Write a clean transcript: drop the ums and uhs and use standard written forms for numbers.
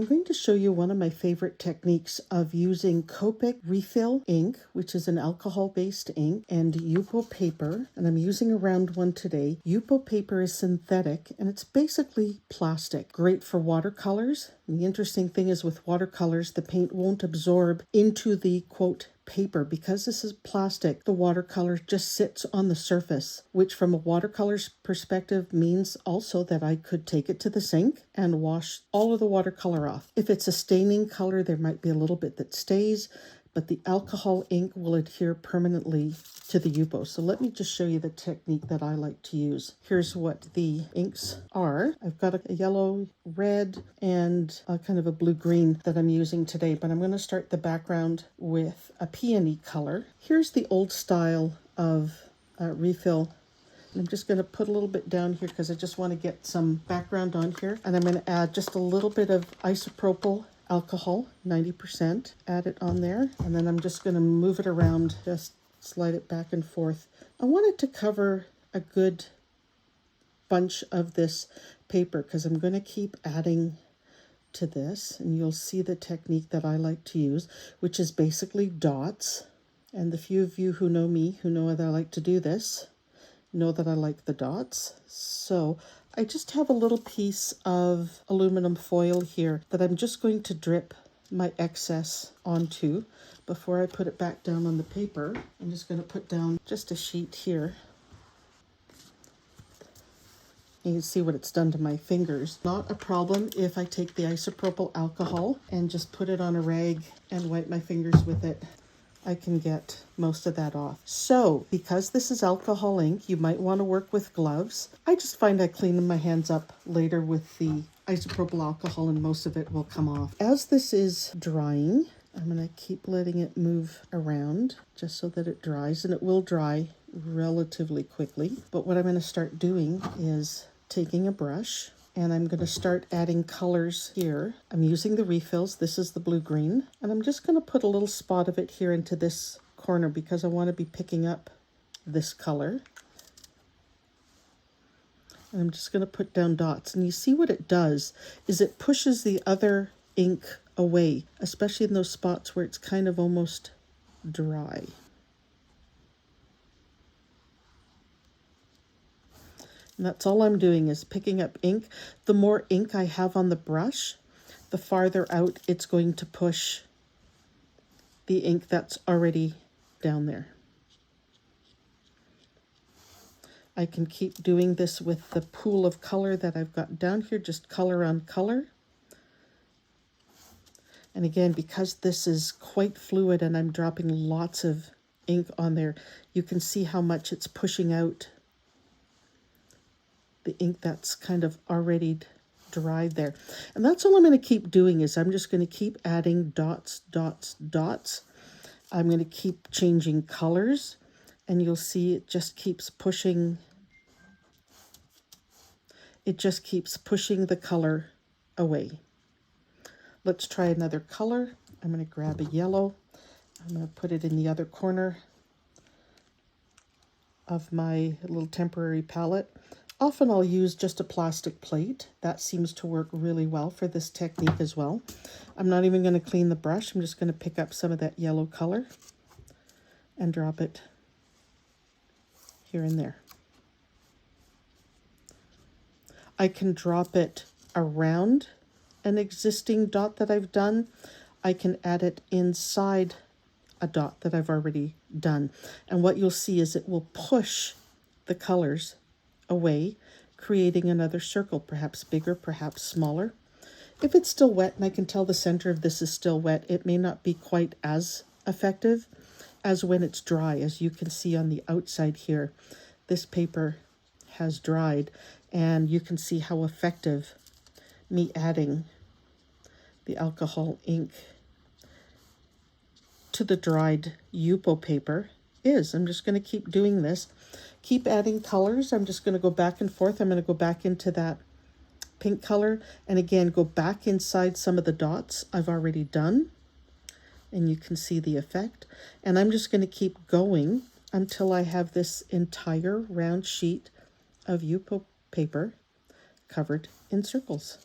I'm going to show you one of my favorite techniques of using Copic Refill ink, which is an alcohol-based ink, and Yupo paper, and I'm using a round one today. Yupo paper is synthetic, and it's basically plastic. Great for watercolors. And the interesting thing is with watercolors, the paint won't absorb into the, quote, paper. Because this is plastic, the watercolor just sits on the surface, which from a watercolor's perspective means also that I could take it to the sink and wash all of the watercolor off. If it's a staining color, there might be a little bit that stays, but the alcohol ink will adhere permanently to the Yupo. So let me just show you the technique that I like to use. Here's what the inks are. I've got a yellow, red, and a kind of a blue-green that I'm using today, but I'm going to start the background with a peony color. Here's the old style of refill. I'm just going to put a little bit down here because I just want to get some background on here. And I'm going to add just a little bit of isopropyl alcohol, 90%, add it on there, and then I'm just going to move it around, just slide it back and forth. I want it to cover a good bunch of this paper because I'm going to keep adding to this, and you'll see the technique that I like to use, which is basically dots. And the few of you who know me, who know that I like to do this, know that I like the dots. So I just have a little piece of aluminum foil here that I'm just going to drip my excess onto before I put it back down on the paper. I'm just going to put down just a sheet here. You can see what it's done to my fingers. Not a problem if I take the isopropyl alcohol and just put it on a rag and wipe my fingers with it. I can get most of that off. So, because this is alcohol ink, you might want to work with gloves. I just find I clean my hands up later with the isopropyl alcohol and most of it will come off. As this is drying, I'm going to keep letting it move around just so that it dries, and it will dry relatively quickly. But what I'm going to start doing is taking a brush, and I'm going to start adding colors here. I'm using the refills. This is the blue-green. And I'm just going to put a little spot of it here into this corner because I want to be picking up this color. And I'm just going to put down dots. And you see what it does is it pushes the other ink away, especially in those spots where it's kind of almost dry. And that's all I'm doing is picking up ink. The more ink I have on the brush, the farther out it's going to push the ink that's already down there. I can keep doing this with the pool of color that I've got down here, just color on color. And again, because this is quite fluid and I'm dropping lots of ink on there, you can see how much it's pushing out the ink that's kind of already dried there. And that's all I'm going to keep doing is I'm just going to keep adding dots, dots, dots. I'm going to keep changing colors, and you'll see it just keeps pushing. It just keeps pushing the color away. Let's try another color. I'm going to grab a yellow. I'm going to put it in the other corner of my little temporary palette. Often I'll use just a plastic plate. That seems to work really well for this technique as well. I'm not even going to clean the brush. I'm just going to pick up some of that yellow color and drop it here and there. I can drop it around an existing dot that I've done. I can add it inside a dot that I've already done. And what you'll see is it will push the colors away, creating another circle, perhaps bigger, perhaps smaller. If it's still wet, and I can tell the center of this is still wet, it may not be quite as effective as when it's dry. As you can see on the outside here, this paper has dried, and you can see how effective me adding the alcohol ink to the dried Yupo paper is. I'm just going to keep doing this. Keep adding colors. I'm just going to go back and forth. I'm going to go back into that pink color and again go back inside some of the dots I've already done, and you can see the effect. And I'm just going to keep going until I have this entire round sheet of Yupo paper covered in circles.